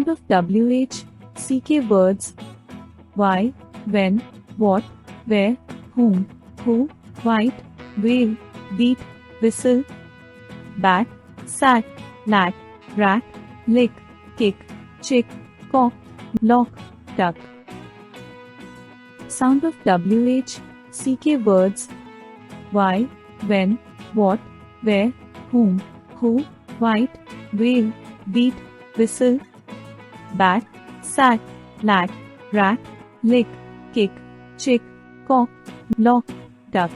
Sound of WH, CK words. Why, when, what, where, whom, who, white, whale, beat, whistle, bat, sat, lat, rat, lick, kick, chick, cock, lock, duck. Sound of WH, CK words. Why, when, what, where, whom, who, white, whale, beat, whistle, bat, sat, lat, rat, lick, kick, chick, cock, lock, duck.